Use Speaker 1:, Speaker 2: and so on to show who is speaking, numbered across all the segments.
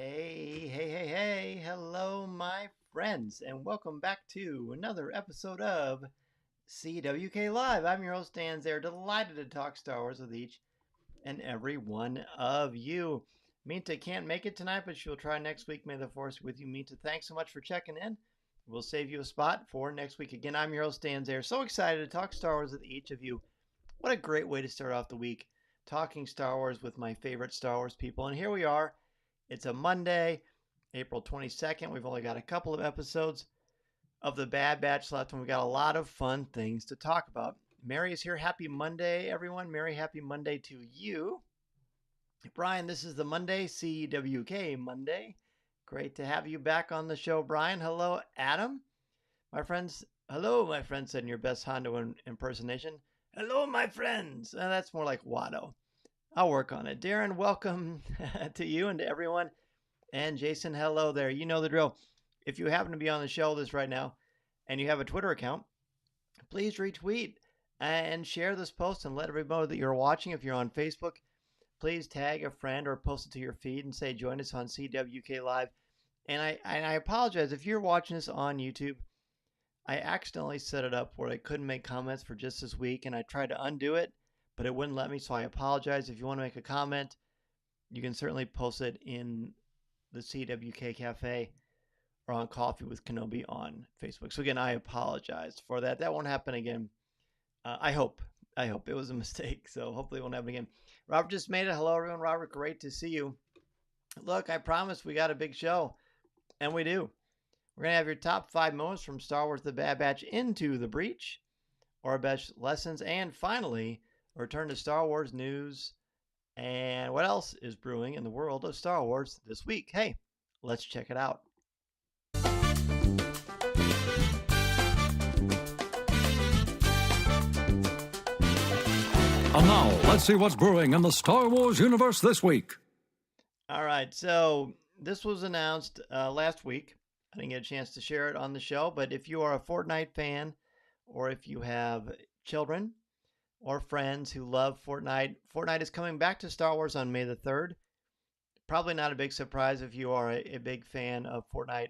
Speaker 1: Hey, hello, my friends, and welcome back to another episode of CWK Live. I'm your host, Dan Zare, delighted to talk Star Wars with each and every one of you. Minta can't make it tonight, but she'll try next week. May the Force with you, Minta. Thanks so much for checking in. We'll save you a spot for next week. Again, I'm your host, Dan Zare. So excited to talk Star Wars with each of you. What a great way to start off the week, talking Star Wars with my favorite Star Wars people. And here we are. It's a Monday, April 22nd. We've only got a couple of episodes of The Bad Batch left, and we've got a lot of fun things to talk about. Mary is here. Happy Monday, everyone. Mary, happy Monday to you. Brian, this is the Monday, CWK Monday. Great to have you back on the show, Brian. Hello, Adam. Hello, my friends, said in your best Hondo impersonation. Hello, my friends. That's more like Watto. I'll work on it. Darren, welcome to you and to everyone. And Jason, hello there. You know the drill. If you happen to be on the show this right now and you have a Twitter account, please retweet and share this post and let everybody know that you're watching. If you're on Facebook, please tag a friend or post it to your feed and say, join us on CWK Live. And I apologize if you're watching this on YouTube. I accidentally set it up where I couldn't make comments for just this week, and I tried to undo it, but it wouldn't let me, so I apologize. If you want to make a comment, you can certainly post it in the CWK Cafe or on Coffee with Kenobi on Facebook. So again, I apologize for that. That won't happen again. I hope. It was a mistake, so hopefully it won't happen again. Robert just made it. Hello, everyone. Robert, great to see you. Look, I promised we got a big show, and we do. We're going to have your top 5 moments from Star Wars The Bad Batch into the Breach, Aurebesh lessons, and finally, a return to Star Wars news and what else is brewing in the world of Star Wars this week. Hey, let's check it out.
Speaker 2: And now, let's see what's brewing in the Star Wars universe this week.
Speaker 1: All right, so this was announced last week. I didn't get a chance to share it on the show, but if you are a Fortnite fan or if you have children or friends who love Fortnite, Fortnite is coming back to Star Wars on May the 3rd. Probably not a big surprise if you are a big fan of Fortnite.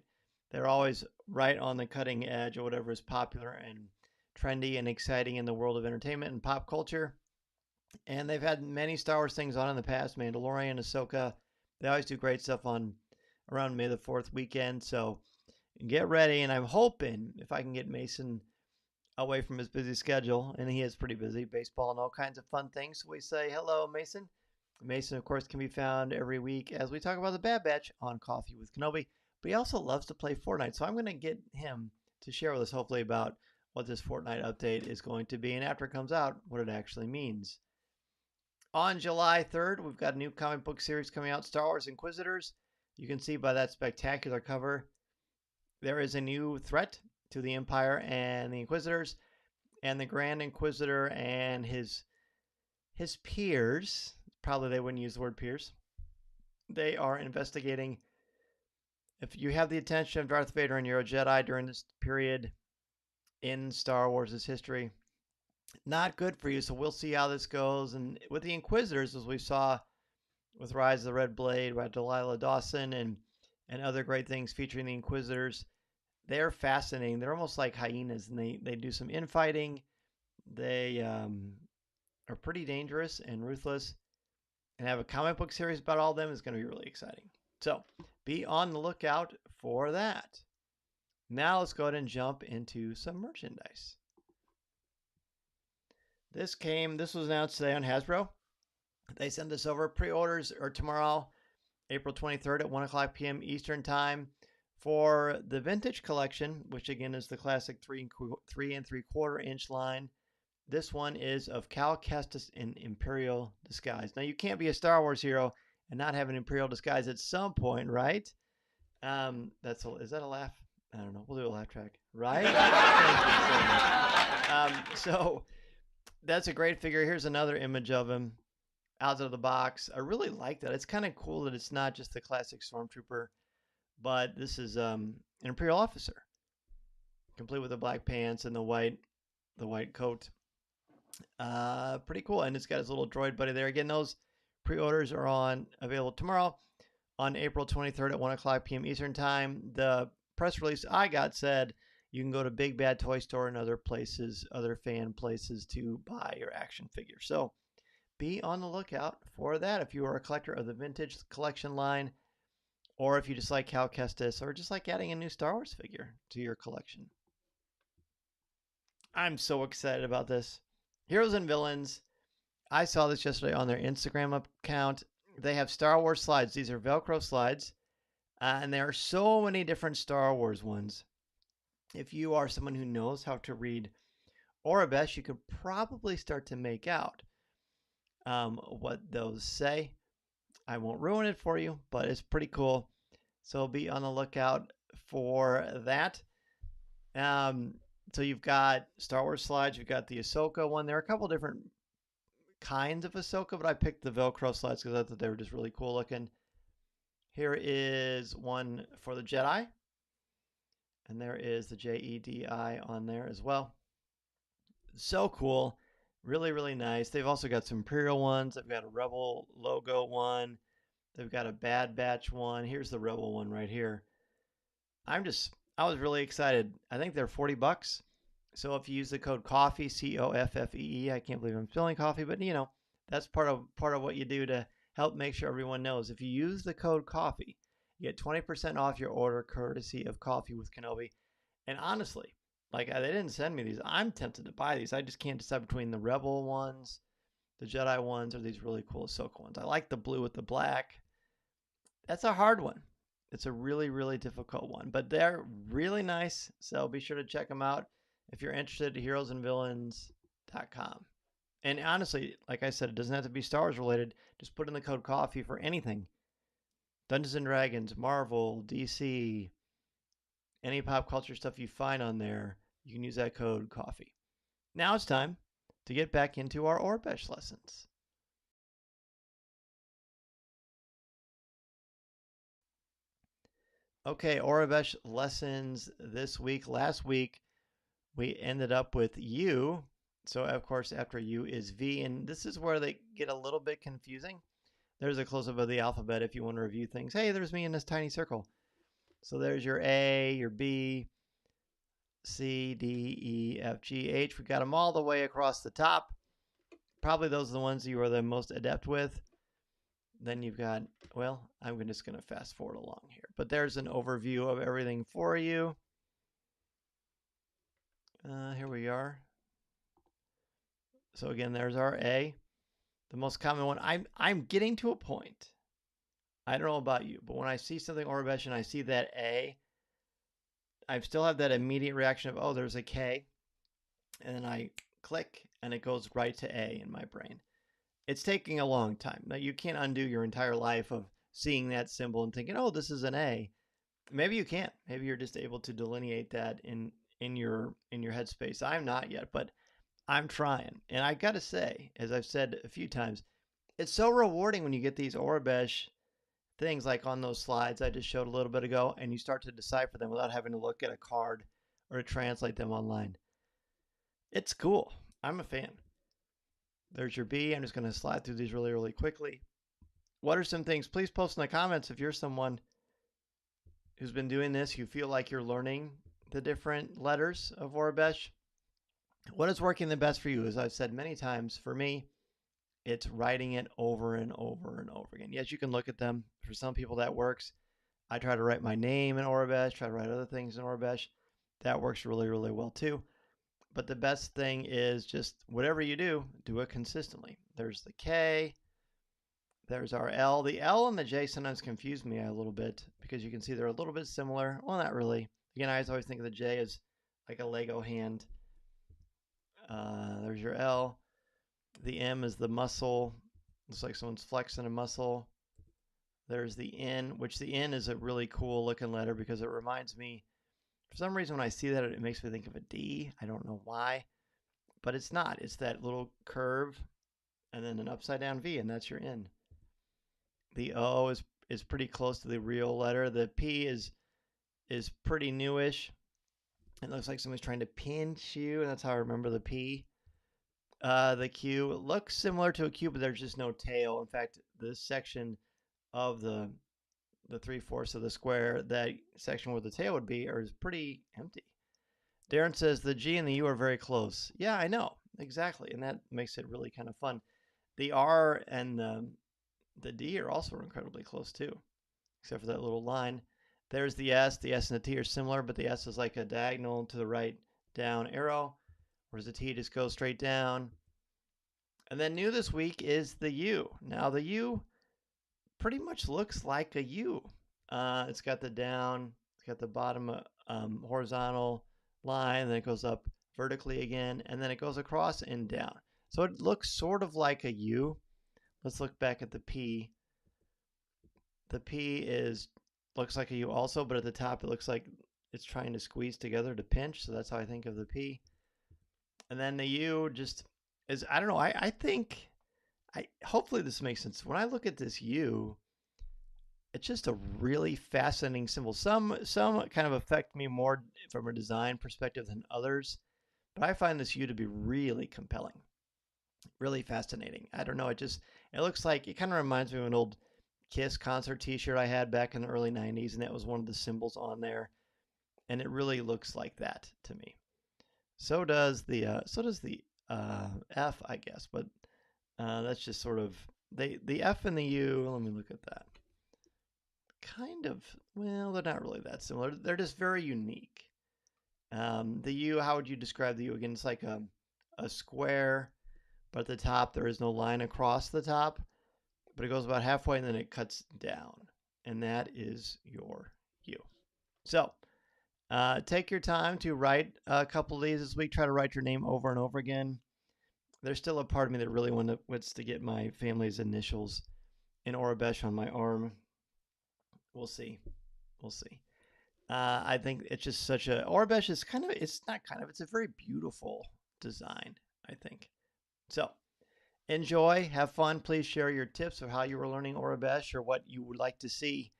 Speaker 1: They're always right on the cutting edge of whatever is popular and trendy and exciting in the world of entertainment and pop culture. And they've had many Star Wars things on in the past, Mandalorian, Ahsoka. They always do great stuff on around May the 4th weekend. So get ready. And I'm hoping if I can get Mason away from his busy schedule, and he is pretty busy, baseball and all kinds of fun things. So we say hello, Mason. Mason, of course, can be found every week as we talk about the Bad Batch on Coffee with Kenobi. But he also loves to play Fortnite. So I'm going to get him to share with us, hopefully, about what this Fortnite update is going to be. And after it comes out, what it actually means. On July 3rd, we've got a new comic book series coming out, Star Wars Inquisitors. You can see by that spectacular cover, there is a new threat to the Empire and the Inquisitors, and the Grand Inquisitor and his peers, probably they wouldn't use the word peers, they are investigating. If you have the attention of Darth Vader and you're a Jedi during this period in Star Wars' history, not good for you. So we'll see how this goes. And with the Inquisitors, as we saw with Rise of the Red Blade by Delilah Dawson and other great things featuring the Inquisitors, they're fascinating. They're almost like hyenas, and they do some infighting. They are pretty dangerous and ruthless, and have a comic book series about all of them is going to be really exciting. So be on the lookout for that. Now let's go ahead and jump into some merchandise. This was announced today on Hasbro. They sent this over. Pre-orders are tomorrow, April 23rd at 1 o'clock p.m. Eastern Time for the Vintage Collection, which again is the classic 3 and 3/4 inch line. This one is of Cal Kestis in Imperial disguise. Now, you can't be a Star Wars hero and not have an Imperial disguise at some point, right? Is that a laugh? I don't know. We'll do a laugh track, right? Thank you so much. So that's a great figure. Here's another image of him out of the box. I really like that. It's kind of cool that it's not just the classic Stormtrooper, but this is an Imperial officer, complete with the black pants and the white coat. Pretty cool. And it's got his little droid buddy there. Again, those pre-orders are available tomorrow on April 23rd at 1 o'clock p.m. Eastern Time. The press release I got said you can go to Big Bad Toy Store and other places, other fan places to buy your action figure. So be on the lookout for that if you are a collector of the vintage collection line, or if you just like Cal Kestis, or just like adding a new Star Wars figure to your collection. I'm so excited about this. Heroes and Villains. I saw this yesterday on their Instagram account. They have Star Wars slides. These are Velcro slides, and there are so many different Star Wars ones. If you are someone who knows how to read Aurebesh, you could probably start to make out what those say. I won't ruin it for you, but it's pretty cool. So be on the lookout for that. So you've got Star Wars slides, you've got the Ahsoka one. There are a couple different kinds of Ahsoka, but I picked the Velcro slides because I thought they were just really cool looking. Here is one for the Jedi, and there is the JEDI on there as well. So cool. Really, really nice. They've also got some Imperial ones. They've got a Rebel logo one. They've got a Bad Batch one. Here's the Rebel one right here. I was really excited. I think they're $40. So if you use the code COFFEE, COFFEE, I can't believe I'm spelling coffee, but that's part of what you do to help make sure everyone knows. If you use the code COFFEE, you get 20% off your order, courtesy of Coffee with Kenobi. And honestly, they didn't send me these. I'm tempted to buy these. I just can't decide between the Rebel ones, the Jedi ones, or these really cool Ahsoka ones. I like the blue with the black. That's a hard one. It's a really, really difficult one, but they're really nice. So be sure to check them out if you're interested at heroesandvillains.com. And honestly, like I said, it doesn't have to be Star Wars related. Just put in the code COFFEE for anything. Dungeons and Dragons, Marvel, DC, any pop culture stuff you find on there, you can use that code COFFEE. Now it's time to get back into our Aurebesh lessons. Okay, Aurebesh lessons this week. Last week, we ended up with U. So, of course, after U is V. And this is where they get a little bit confusing. There's a close-up of the alphabet if you want to review things. Hey, there's me in this tiny circle. So there's your A, your B, C, D, E, F, G, H. We got them all the way across the top. Probably those are the ones you are the most adept with. Then you've got, well, I'm just going to fast forward along here. But there's an overview of everything for you. Here we are. So again, there's our A. The most common one. I'm getting to a point. I don't know about you, but when I see something Aurebesh and I see that A, I still have that immediate reaction of, oh, there's a K. And then I click and it goes right to A in my brain. It's taking a long time. Now, you can't undo your entire life of seeing that symbol and thinking, oh, this is an A. Maybe you can't. Maybe you're just able to delineate that in your headspace. I'm not yet, but I'm trying. And I got to say, as I've said a few times, it's so rewarding when you get these Aurebesh things like on those slides I just showed a little bit ago, and you start to decipher them without having to look at a card or to translate them online. It's cool. I'm a fan. There's your B. I'm just going to slide through these really, really quickly. What are some things? Please post in the comments if you're someone who's been doing this, you feel like you're learning the different letters of Aurebesh. What is working the best for you? As I've said many times, for me, it's writing it over and over and over again. Yes, you can look at them. For some people, that works. I try to write my name in Aurebesh, try to write other things in Aurebesh. That works really, really well too. But the best thing is just whatever you do it consistently. There's the K. There's our L. The L and the J sometimes confuse me a little bit because you can see they're a little bit similar. Well, not really. Again, I always think of the J as like a Lego hand. There's your L. The M is the muscle. Looks like someone's flexing a muscle. There's the N, which the N is a really cool looking letter because it reminds me, for some reason when I see that, it makes me think of a D. I don't know why, but it's not. It's that little curve and then an upside down V, and that's your N. The O is pretty close to the real letter. The P is pretty newish. It looks like somebody's trying to pinch you, and that's how I remember the P. The Q looks similar to a Q, but there's just no tail. In fact, this section of the the 3/4 of the square, that section where the tail would be, is pretty empty. Darren says the G and the U are very close. Yeah, I know. Exactly. And that makes it really kind of fun. The R and the D are also incredibly close too, except for that little line. There's the S. The S and the T are similar, but the S is like a diagonal to the right down arrow, whereas the T just goes straight down. And then new this week is the U. Now the U pretty much looks like a U. It's got the down, it's got the bottom horizontal line, and then it goes up vertically again, and then it goes across and down. So it looks sort of like a U. Let's look back at the P. The P looks like a U also, but at the top it looks like it's trying to squeeze together to pinch. So that's how I think of the P. And then the U just is, I don't know. I think hopefully this makes sense. When I look at this U, it's just a really fascinating symbol. Some kind of affect me more from a design perspective than others, but I find this U to be really compelling, really fascinating. I don't know. It looks like, it kind of reminds me of an old Kiss concert T-shirt I had back in the early '90s, and that was one of the symbols on there, and it really looks like that to me. So does the F, I guess, but that's just sort of the F and the U. Let me look at that. Kind of, well, they're not really that similar. They're just very unique. The U, how would you describe the U again? It's like a square, but at the top there is no line across the top, but it goes about halfway and then it cuts down, and that is your U. So take your time to write a couple of these this week. Try to write your name over and over again. There's still a part of me that really wants to get my family's initials in Aurebesh on my arm. We'll see. We'll see. I think it's just such a, Aurebesh is kind of, it's not kind of, it's a very beautiful design, I think. So enjoy, have fun. Please share your tips of how you were learning Aurebesh or what you would like to see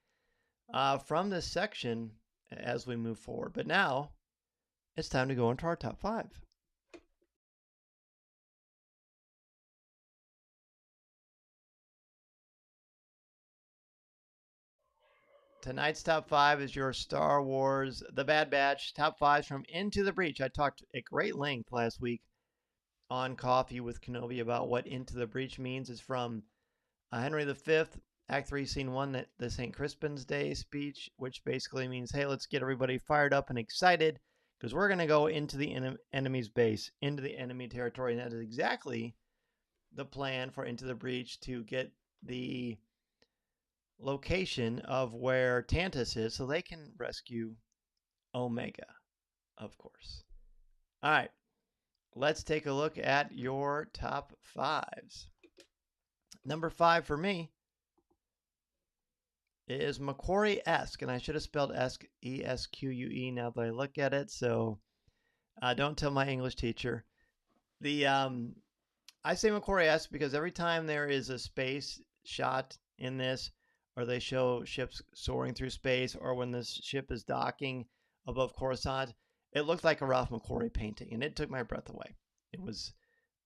Speaker 1: from this section as we move forward. But now it's time to go into our top 5. Tonight's top 5 is your Star Wars The Bad Batch top 5s from Into the Breach. I talked at great length last week on Coffee with Kenobi about what Into the Breach means. It's from Henry V, Act 3, Scene 1, the St. Crispin's Day speech, which basically means, hey, let's get everybody fired up and excited because we're going to go into the enemy's base, into the enemy territory. And that is exactly the plan for Into the Breach, to get the location of where Tantus is so they can rescue Omega, of course. All right, let's take a look at your top 5s. Number 5 for me is McQuarrie-esque, and I should have spelled esque, E-S-Q-U-E, now that I look at it, so don't tell my English teacher. I say McQuarrie-esque because every time there is a space shot in this, or they show ships soaring through space, or when this ship is docking above Coruscant, it looked like a Ralph McQuarrie painting, and it took my breath away. It was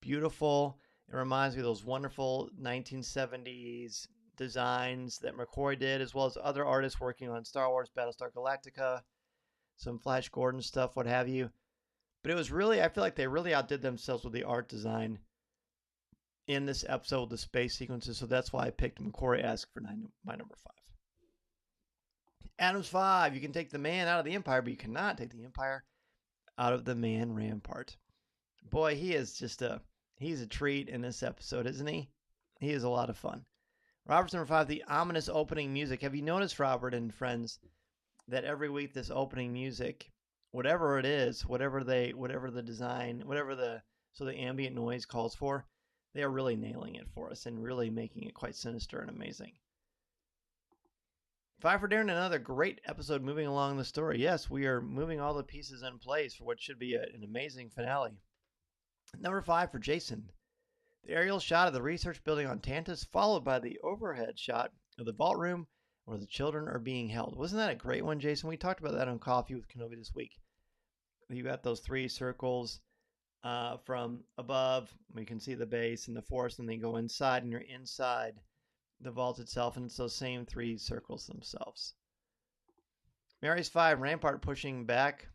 Speaker 1: beautiful. It reminds me of those wonderful 1970s designs that McQuarrie did, as well as other artists working on Star Wars, Battlestar Galactica, some Flash Gordon stuff, what have you. But it was really, I feel like they really outdid themselves with the art design in this episode, the space sequences, so that's why I picked McQuarrie-esque for my number 5. Adam's 5, you can take the man out of the Empire, but you cannot take the Empire out of the man Rampart. Boy, he is just he's a treat in this episode, isn't he? He is a lot of fun. Robert's number 5, the ominous opening music. Have you noticed, Robert and friends, that every week this opening music, whatever it is, whatever the design, so the ambient noise calls for, they are really nailing it for us and really making it quite sinister and amazing. 5 for Darren, another great episode moving along the story. Yes, we are moving all the pieces in place for what should be an amazing finale. Number 5 for Jason. The aerial shot of the research building on Tantus, followed by the overhead shot of the vault room where the children are being held. Wasn't that a great one, Jason? We talked about that on Coffee with Kenobi this week. You got those 3 circles from above. We can see the base and the forest, and they go inside, and you're inside the vault itself, and it's those same 3 circles themselves. Mary's 5, Rampart pushing back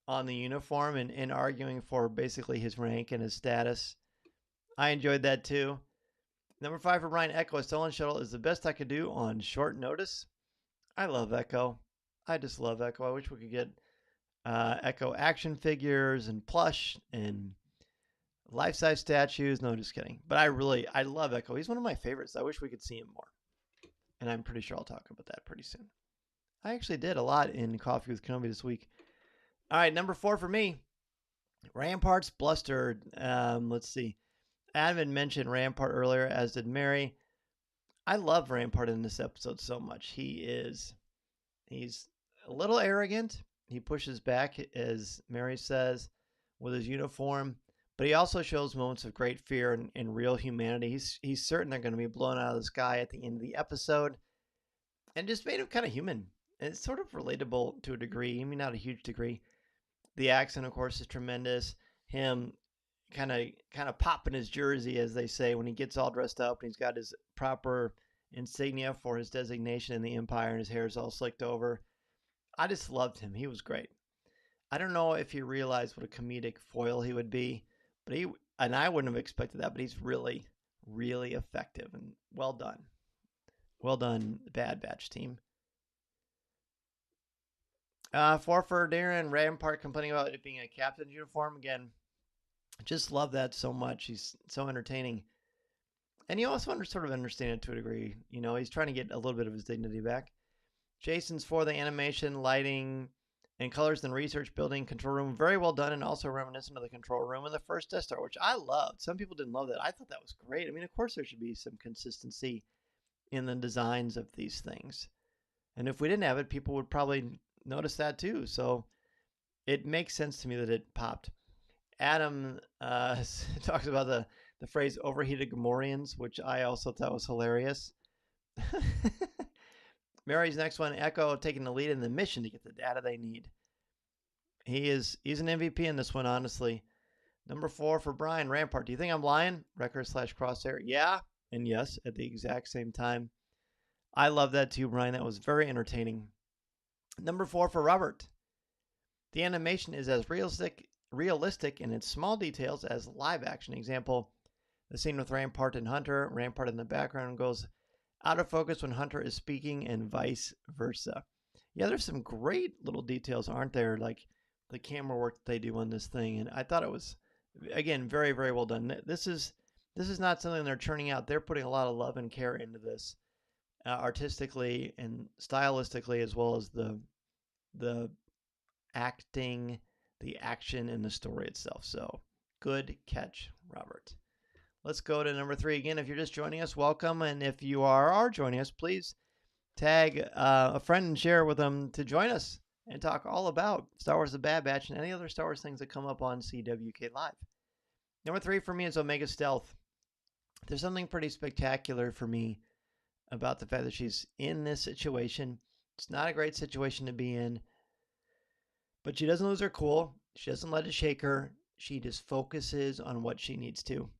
Speaker 1: on the uniform and arguing for basically his rank and his status. I enjoyed that too. Number 5 for Brian, Echo, a stolen shuttle is the best I could do on short notice. I love Echo. I just love Echo. I wish we could get Echo action figures and plush and life-size statues. No, just kidding. But I love Echo. He's one of my favorites. I wish we could see him more. And I'm pretty sure I'll talk about that pretty soon. I actually did a lot in Coffee with Kenobi this week. All right, number 4 for me. Rampart's bluster. Let's see. Adam had mentioned Rampart earlier, as did Mary. I love Rampart in this episode so much. He's a little arrogant. He pushes back, as Mary says, with his uniform. But he also shows moments of great fear and real humanity. He's certain they're going to be blown out of the sky at the end of the episode. And just made him kind of human. And it's sort of relatable to a degree. I mean, not a huge degree. The accent, of course, is tremendous. Him kind of popping his jersey, as they say, when he gets all dressed up and he's got his proper insignia for his designation in the Empire and his hair is all slicked over. I just loved him. He was great. I don't know if he realized what a comedic foil he would be, but I wouldn't have expected that, but he's really, really effective and well done. Well done, Bad Batch team. 4 for Darren, Rampart complaining about it being a captain's uniform. Again, just love that so much. He's so entertaining. And you also sort of understand it to a degree. You know, he's trying to get a little bit of his dignity back. Jason's for the animation, lighting, and colors in the research building control room. Very well done, and also reminiscent of the control room in the first Death Star, which I loved. Some people didn't love that. I thought that was great. I mean, of course there should be some consistency in the designs of these things. And if we didn't have it, people would probably notice that too. So it makes sense to me that it popped. Adam talks about the phrase overheated Gamorreans, which I also thought was hilarious. Mary's next one, Echo taking the lead in the mission to get the data they need. He's an MVP in this one, honestly. Number 4 for Brian, Rampart. Do you think I'm lying? Wrecker/Crosshair. Yeah and yes at the exact same time. I love that too, Brian. That was very entertaining. Number 4 for Robert. The animation is as realistic in its small details as live action. Example, the scene with Rampart and Hunter. Rampart in the background goes out of focus when Hunter is speaking and vice versa. Yeah, there's some great little details, aren't there? Like the camera work that they do on this thing. And I thought it was, again, very, very well done. This is not something they're churning out. They're putting a lot of love and care into this, artistically and stylistically, as well as the acting, the action, and the story itself. So good catch, Robert. Let's go to number 3 again. If you're just joining us, welcome. And if you are joining us, please tag a friend and share with them to join us and talk all about Star Wars The Bad Batch and any other Star Wars things that come up on CWK Live. Number 3 for me is Omega Stealth. There's something pretty spectacular for me about the fact that she's in this situation. It's not a great situation to be in, but she doesn't lose her cool. She doesn't let it shake her. She just focuses on what she needs to.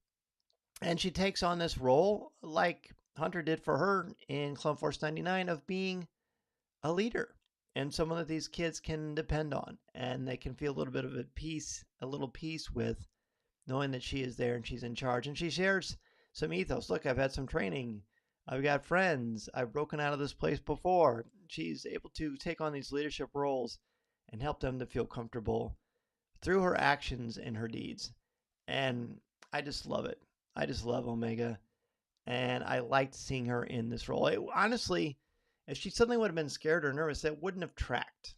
Speaker 1: And she takes on this role, like Hunter did for her in Clone Force 99, of being a leader and someone that these kids can depend on. And they can feel a little bit of a little peace with knowing that she is there and she's in charge. And she shares some ethos. Look, I've had some training. I've got friends. I've broken out of this place before. She's able to take on these leadership roles and help them to feel comfortable through her actions and her deeds. And I just love it. I just love Omega. And I liked seeing her in this role. Honestly, if she suddenly would have been scared or nervous, that wouldn't have tracked.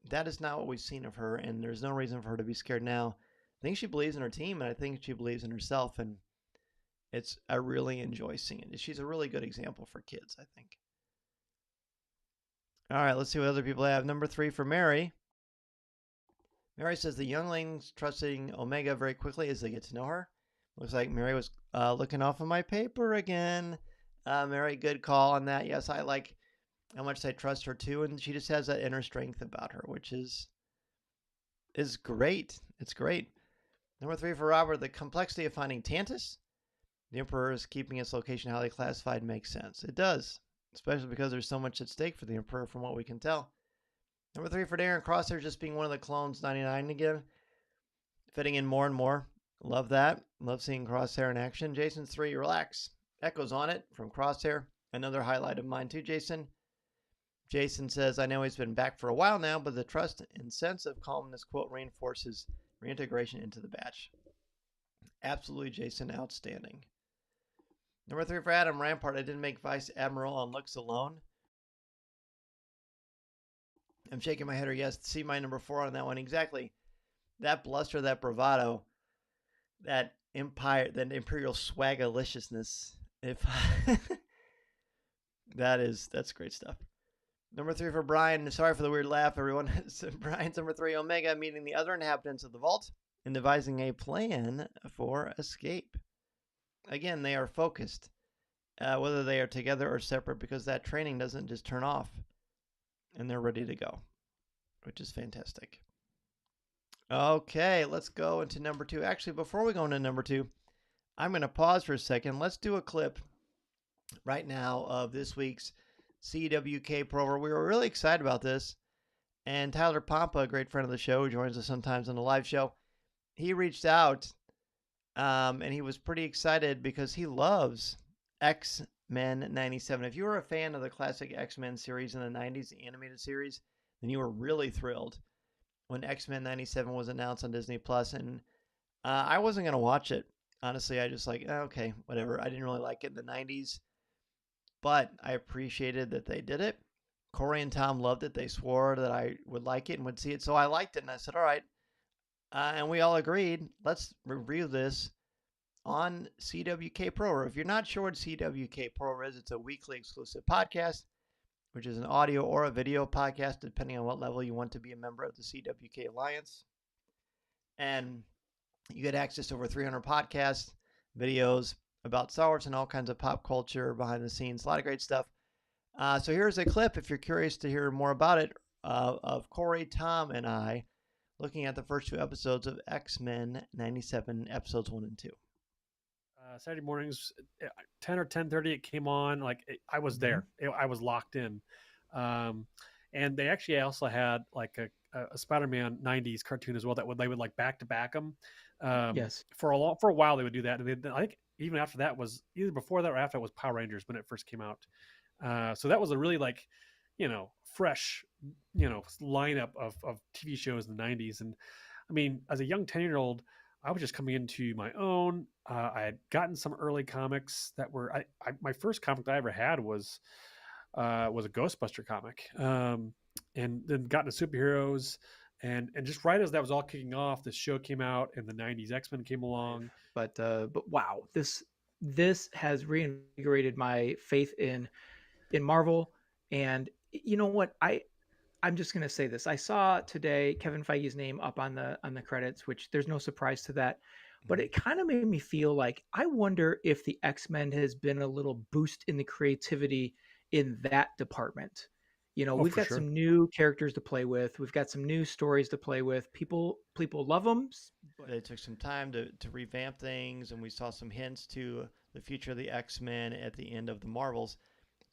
Speaker 1: That is not what we've seen of her, and there's no reason for her to be scared now. I think she believes in her team, and I think she believes in herself, and I really enjoy seeing it. She's a really good example for kids, I think. All right, let's see what other people have. Number 3 for Mary. Mary says the younglings trusting Omega very quickly as they get to know her. Looks like Mary was looking off of my paper again. Mary, good call on that. Yes, I like how much I trust her too, and she just has that inner strength about her, which is great. It's great. Number 3 for Robert, the complexity of finding Tantus. The Emperor is keeping its location highly classified makes sense. It does, especially because there's so much at stake for the Emperor from what we can tell. Number 3 for Darren, Crosshair just being one of the clones 99 again. Fitting in more and more. Love that. Love seeing Crosshair in action. Jason's 3, relax. Echoes on it from Crosshair. Another highlight of mine too, Jason. Jason says, I know he's been back for a while now, but the trust and sense of calmness, quote, reinforces reintegration into the batch. Absolutely, Jason, outstanding. Number 3 for Adam Rampart. I didn't make Vice Admiral on looks alone. I'm shaking my head or yes. See my number 4 on that one. Exactly. That bluster, that bravado, that imperial swagaliciousness. If that's great stuff. Number 3 for Brian. Sorry for the weird laugh, everyone. Brian's number 3, Omega, meeting the other inhabitants of the vault and devising a plan for escape. Again, they are focused, whether they are together or separate, because that training doesn't just turn off, and they're ready to go, which is fantastic. Okay, let's go into number 2. Actually, before we go into number 2, I'm going to pause for a second. Let's do a clip right now of this week's CWK Pro. We were really excited about this. And Tyler Pompa, a great friend of the show, who joins us sometimes on the live show, he reached out and he was pretty excited because he loves X-Men 97. If you were a fan of the classic X-Men series in the 90s, the animated series, then you were really thrilled when X-Men 97 was announced on Disney Plus. And I wasn't going to watch it. Honestly, I just like, okay, whatever. I didn't really like it in the 90s. But I appreciated that they did it. Corey and Tom loved it. They swore that I would like it and would see it. So I liked it. And I said, all right. And we all agreed, let's review this on CWK Pro. Or if you're not sure what CWK Pro is, it's a weekly exclusive podcast, which is an audio or a video podcast, depending on what level you want to be a member of the CWK Alliance. And you get access to over 300 podcasts, videos about Star Wars and all kinds of pop culture, behind the scenes, a lot of great stuff. So here's a clip, if you're curious to hear more about it, of Corey, Tom, and I looking at the first 2 episodes of X-Men 97, episodes 1 and 2.
Speaker 3: Saturday mornings, 10 or 10:30, it came on. I was there. I was locked in. And they actually also had like a Spider-Man 90s cartoon as well they would like back to back them.
Speaker 4: Yes.
Speaker 3: For a while they would do that, and I think even after that was either before that or after that was Power Rangers when it first came out. So that was a really fresh, lineup of TV shows in the 90s. And I mean, as a young 10-year-old, I was just coming into my own. I had gotten some early comics that were my first comic that I ever had was a Ghostbuster comic, and then got into superheroes. And just right as that was all kicking off, this show came out, and the 90s X-Men came along.
Speaker 4: But wow, this has reinvigorated my faith in Marvel. And you know what? I'm just going to say this. I saw today Kevin Feige's name up on the credits, which there's no surprise to that. But it kind of made me feel like I wonder if the X-Men has been a little boost in the creativity in that department. We've got some new characters to play with. We've got some new stories to play with. People love them.
Speaker 1: They took some time to revamp things, and we saw some hints to the future of the X-Men at the end of the Marvels.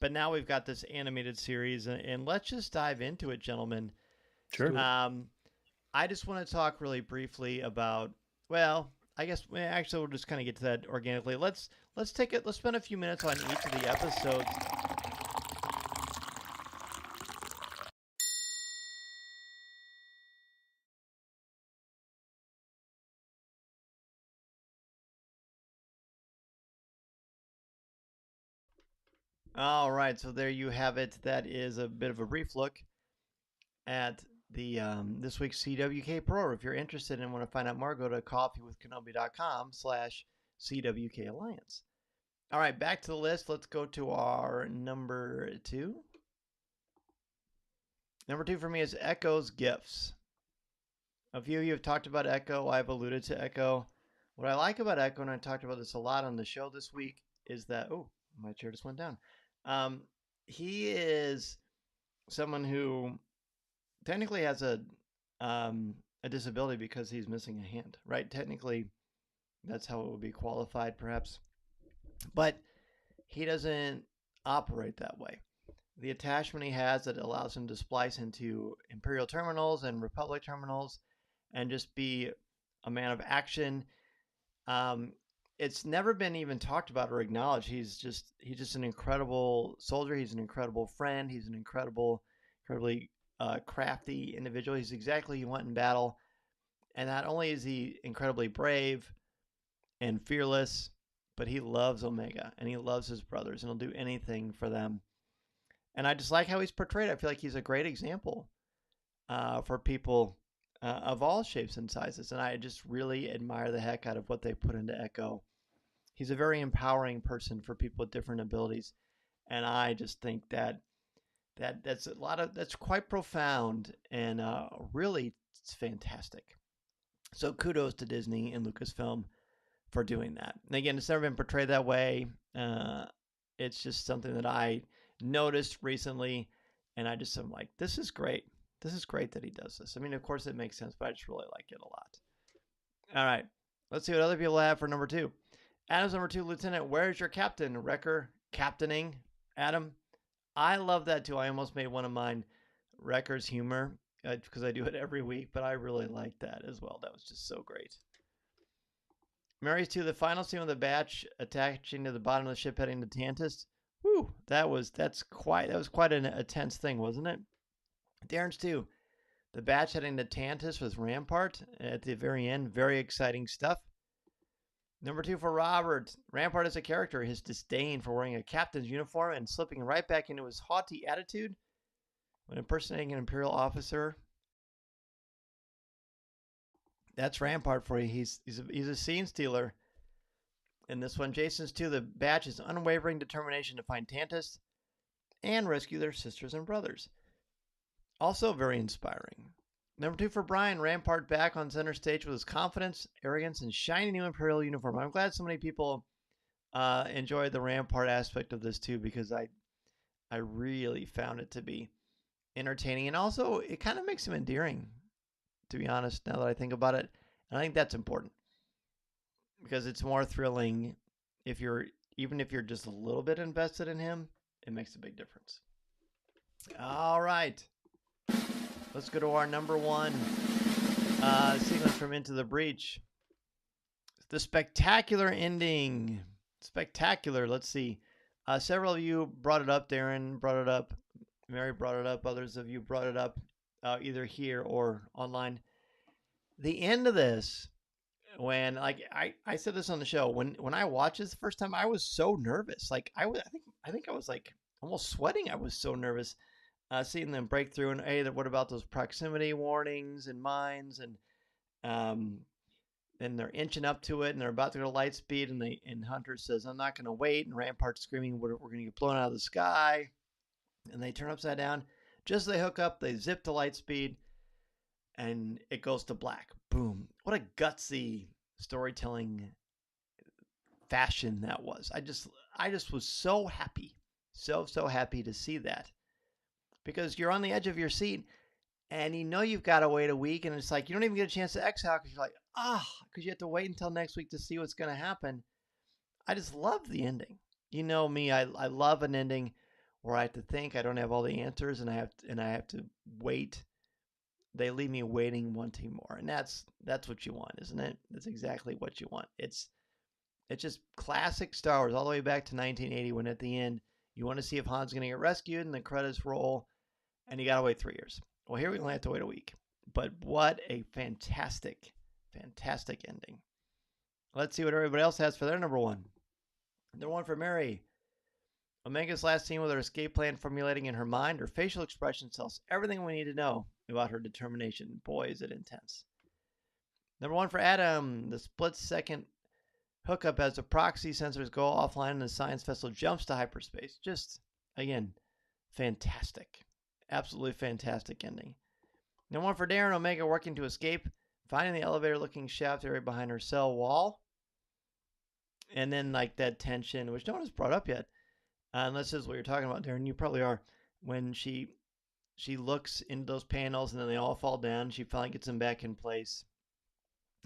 Speaker 1: But now we've got this animated series, and let's just dive into it, gentlemen.
Speaker 3: Sure.
Speaker 1: I just want to talk really briefly about, well, I guess actually we'll just kind of get to that organically. Let's spend a few minutes on each of the episodes. All right, so there you have it. That is a bit of a brief look at the this week's CWK Pro. If you're interested and want to find out more, go to coffeewithkenobi.com/CWK Alliance. All right, back to the list. Let's go to our number 2. Number 2 for me is Echo's Gifts. A few of you have talked about Echo. I've alluded to Echo. What I like about Echo, and I talked about this a lot on the show this week, is that, oh, my chair just went down. He is someone who technically has a disability because he's missing a hand, right? Technically, that's how it would be qualified, perhaps. But he doesn't operate that way. The attachment he has that allows him to splice into Imperial terminals and Republic terminals and just be a man of action. Um, it's never been even talked about or acknowledged. He's just an incredible soldier. He's an incredible friend. He's an incredibly crafty individual. He's exactly who you want in battle. And not only is he incredibly brave and fearless, but he loves Omega and he loves his brothers and he'll do anything for them. And I just like how he's portrayed. I feel like he's a great example for people of all shapes and sizes. And I just really admire the heck out of what they put into Echo. He's a very empowering person for people with different abilities. And I just think that's quite profound and really it's fantastic. So kudos to Disney and Lucasfilm for doing that. And again, it's never been portrayed that way. It's just something that I noticed recently, and I'm like, this is great. This is great that he does this. I mean, of course it makes sense, but I just really like it a lot. All right, let's see what other people have for number 2. Adam's number 2, Lieutenant. Where's your captain? Wrecker captaining. Adam, I love that too. I almost made one of mine Wrecker's humor because I do it every week, but I really like that as well. That was just so great. Mary's 2, the final scene with the batch attaching to the bottom of the ship heading to Tantus. Whew, that was quite a tense thing, wasn't it? Darren's 2, the batch heading to Tantus with Rampart at the very end. Very exciting stuff. Number 2 for Robert. Rampart as a character, his disdain for wearing a captain's uniform and slipping right back into his haughty attitude when impersonating an Imperial officer. That's Rampart for you. He's a scene stealer. In this one, Jason's 2, the batch's unwavering determination to find Tantus and rescue their sisters and brothers. Also very inspiring. Number 2 for Brian, Rampart back on center stage with his confidence, arrogance, and shiny new Imperial uniform. I'm glad so many people enjoyed the Rampart aspect of this too, because I really found it to be entertaining, and also it kind of makes him endearing, to be honest, now that I think about it. And I think that's important because it's more thrilling even if you're just a little bit invested in him. It makes a big difference. All right, let's go to our number 1 sequence from Into the Breach. The spectacular ending. Spectacular. Let's see. Several of you brought it up. Darren brought it up. Mary brought it up. Others of you brought it up either here or online. The end of this, when like I said this on the show, when I watched this the first time, I was so nervous. Like I think I was like almost sweating. I was so nervous seeing them break through. And hey, what about those proximity warnings and mines? And they're inching up to it, and they're about to go to light speed. And Hunter says, "I'm not going to wait." And Rampart's screaming, "We're going to get blown out of the sky." And they turn upside down. Just as they hook up, they zip to light speed, and it goes to black. Boom. What a gutsy storytelling fashion that was. I just was so happy. So happy to see that. Because you're on the edge of your seat and you know you've got to wait a week, and it's like you don't even get a chance to exhale because you're like, because you have to wait until next week to see what's going to happen. I just love the ending. You know me, I love an ending where I have to think. I don't have all the answers, and I have to wait. They leave me waiting, wanting more, and that's what you want, isn't it? That's exactly what you want. It's just classic Star Wars all the way back to 1980, when at the end you want to see if Han's going to get rescued, and the credits roll, and you got to wait 3 years. Well, here we only have to wait a week, but what a fantastic ending. Let's see what everybody else has for their number 1. Number 1 for Mary. Omega's last scene with her escape plan formulating in her mind. Her facial expression tells everything we need to know about her determination. Boy, is it intense. Number 1 for Adam. The split-second hookup as the proxy sensors go offline and the science vessel jumps to hyperspace. Just, again, fantastic. Absolutely fantastic ending. Number 1 for Darren. Omega working to escape, finding the elevator-looking shaft area behind her cell wall. And then, like, that tension, which no one has brought up yet. Unless this is what you're talking about, Darren. You probably are. When she looks into those panels and then they all fall down. She finally gets them back in place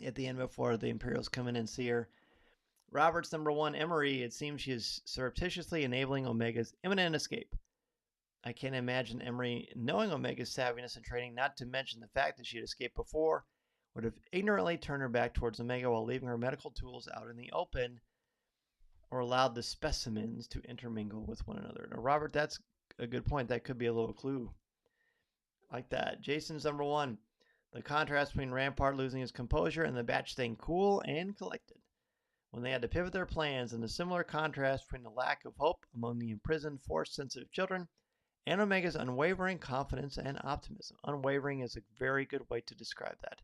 Speaker 1: at the end before the Imperials come in and see her. Robert's number 1, Emery. It seems she is surreptitiously enabling Omega's imminent escape. I can't imagine Emery, knowing Omega's savviness and training, not to mention the fact that she had escaped before, would have ignorantly turned her back towards Omega while leaving her medical tools out in the open, or allowed the specimens to intermingle with one another. Now, Robert, that's a good point. That could be a little clue. Like that. Jason's number 1. The contrast between Rampart losing his composure and the batch staying cool and collected. When they had to pivot their plans, and the similar contrast between the lack of hope among the imprisoned, force-sensitive children and Omega's unwavering confidence and optimism. Unwavering is a very good way to describe that.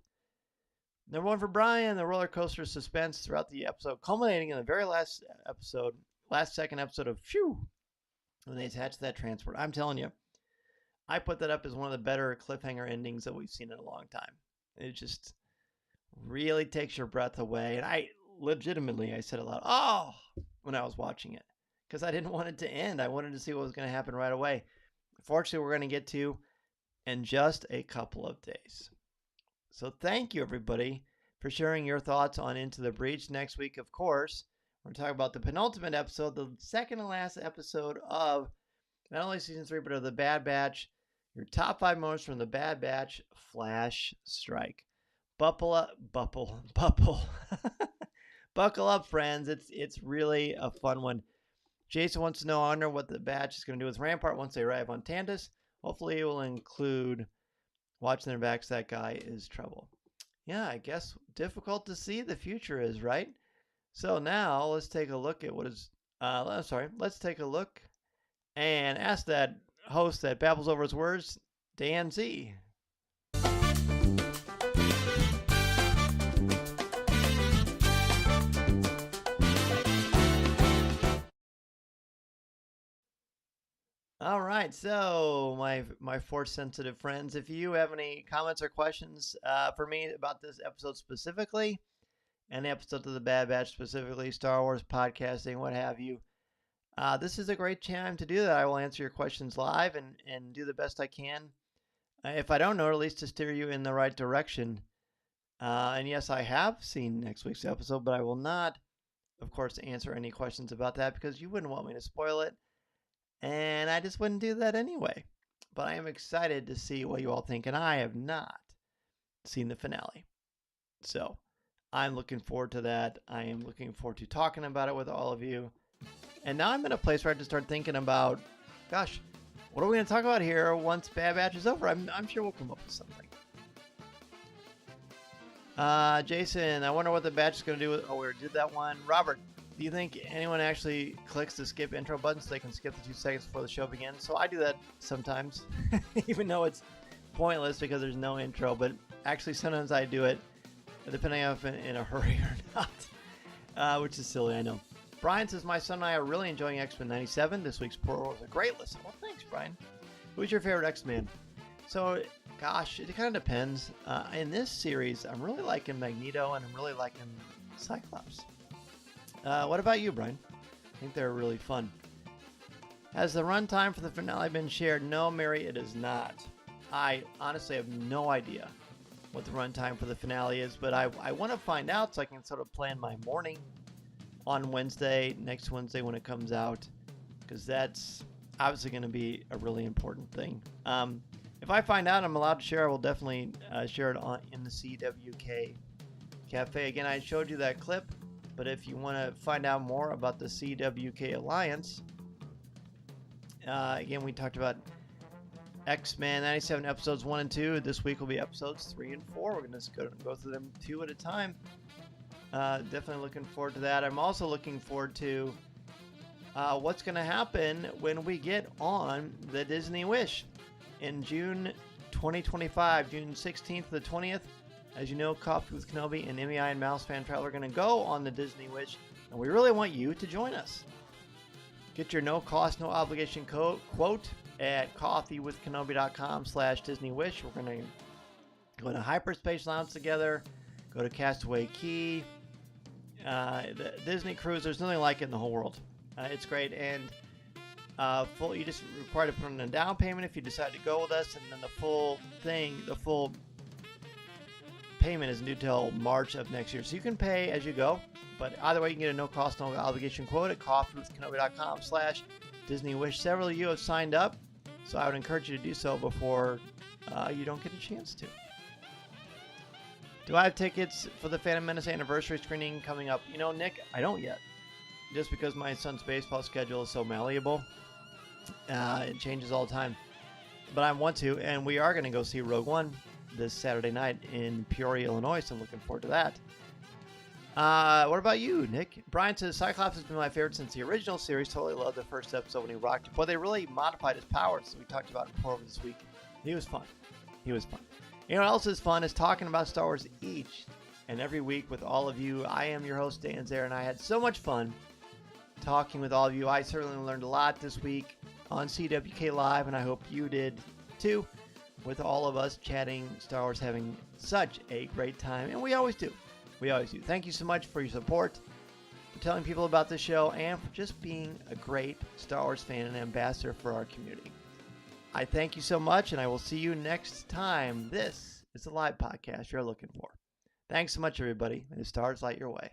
Speaker 1: Number 1 for Brian, the roller coaster suspense throughout the episode, culminating in the very last second episode of Phew, when they attached that transport. I'm telling you, I put that up as one of the better cliffhanger endings that we've seen in a long time. It just really takes your breath away. And I said it loud, oh, when I was watching it, because I didn't want it to end. I wanted to see what was going to happen right away. Fortunately, we're going to get to in just a couple of days. So thank you, everybody, for sharing your thoughts on Into the Breach. Next week, of course, we're going to talk about the penultimate episode, the second and last episode of not only Season 3, but of The Bad Batch. Your top 5 moments from The Bad Batch Flash Strike. Buckle up. Buckle up, friends. It's really a fun one. Jason wants to know, I wonder what the Batch is going to do with Rampart once they arrive on Tantus. Hopefully it will include watching their backs. That guy is trouble. Yeah, I guess difficult to see the future is, right? So now let's take a look at let's take a look and ask that host that babbles over his words, Dan Z. All right, so my force-sensitive friends, if you have any comments or questions for me about this episode specifically, any episodes of The Bad Batch specifically, Star Wars podcasting, what have you, this is a great time to do that. I will answer your questions live and do the best I can. If I don't know, at least to steer you in the right direction. And yes, I have seen next week's episode, but I will not, of course, answer any questions about that because you wouldn't want me to spoil it. And I just wouldn't do that anyway. But I am excited to see what you all think, and I have not seen the finale. So I'm looking forward to that. I am looking forward to talking about it with all of you. And now I'm in a place where I have to start thinking about, gosh, what are we going to talk about here once Bad Batch is over? I'm sure we'll come up with something. Jason, I wonder what the Batch is going to do with... Oh, we already did that one. Robert, do you think anyone actually clicks the skip intro button so they can skip the 2 seconds before the show begins? So I do that sometimes, even though it's pointless because there's no intro. But actually, sometimes I do it, depending on if I'm in a hurry or not, which is silly, I know. Brian says, my son and I are really enjoying X-Men 97. This week's Pearl was a great listen. Well, thanks, Brian. Who's your favorite X-Man? So, gosh, it kind of depends. In this series, I'm really liking Magneto, and I'm really liking Cyclops. What about you, Brian? I think they're really fun. Has the runtime for the finale been shared? No, Mary, it is not. I honestly have no idea what the runtime for the finale is, but I want to find out so I can sort of plan my morning on next Wednesday when it comes out, because that's obviously going to be a really important thing. If I find out I'm allowed to share, I will definitely share it in the CWK Cafe. Again, I showed you that clip. But if you want to find out more about the CWK Alliance, again, we talked about X-Men 97 episodes 1 and 2. This week will be episodes 3 and 4. We're going to go through them 2 at a time. Definitely looking forward to that. I'm also looking forward to what's going to happen when we get on the Disney Wish in June 2025, June 16th to the 20th. As you know, Coffee with Kenobi and MEI and Mouse Fan Travel are going to go on the Disney Wish, and we really want you to join us. Get your no-cost, no-obligation quote at coffeewithkenobi.com/Disney Wish. We're going to go to Hyperspace Lounge together, go to Castaway Key, the Disney Cruise. There's nothing like it in the whole world. It's great, and you just require to put in a down payment if you decide to go with us, and then the full payment isn't due till March of next year. So you can pay as you go. But either way, you can get a no-cost, no-obligation quote at coffeewithkenobi.com/DisneyWish. Several of you have signed up, so I would encourage you to do so before you don't get a chance to. Do I have tickets for the Phantom Menace anniversary screening coming up? You know, Nick, I don't yet. Just because my son's baseball schedule is so malleable. It changes all the time. But I want to, and we are going to go see Rogue One this Saturday night in Peoria, Illinois, so I'm looking forward to that. What about you, Nick? Brian says, Cyclops has been my favorite since the original series. Totally loved the first episode when he rocked it. Boy, they really modified his powers, so we talked about it before this week. He was fun. You know what else is fun is talking about Star Wars each and every week with all of you. I am your host, Dan Zare, and I had so much fun talking with all of you. I certainly learned a lot this week on CWK Live, and I hope you did too, with all of us chatting Star Wars, having such a great time, and we always do. Thank you so much for your support, for telling people about this show, and for just being a great Star Wars fan and ambassador for our community. I thank you so much, and I will see you next time. This is the live podcast you're looking for. Thanks so much, everybody, and the stars light your way.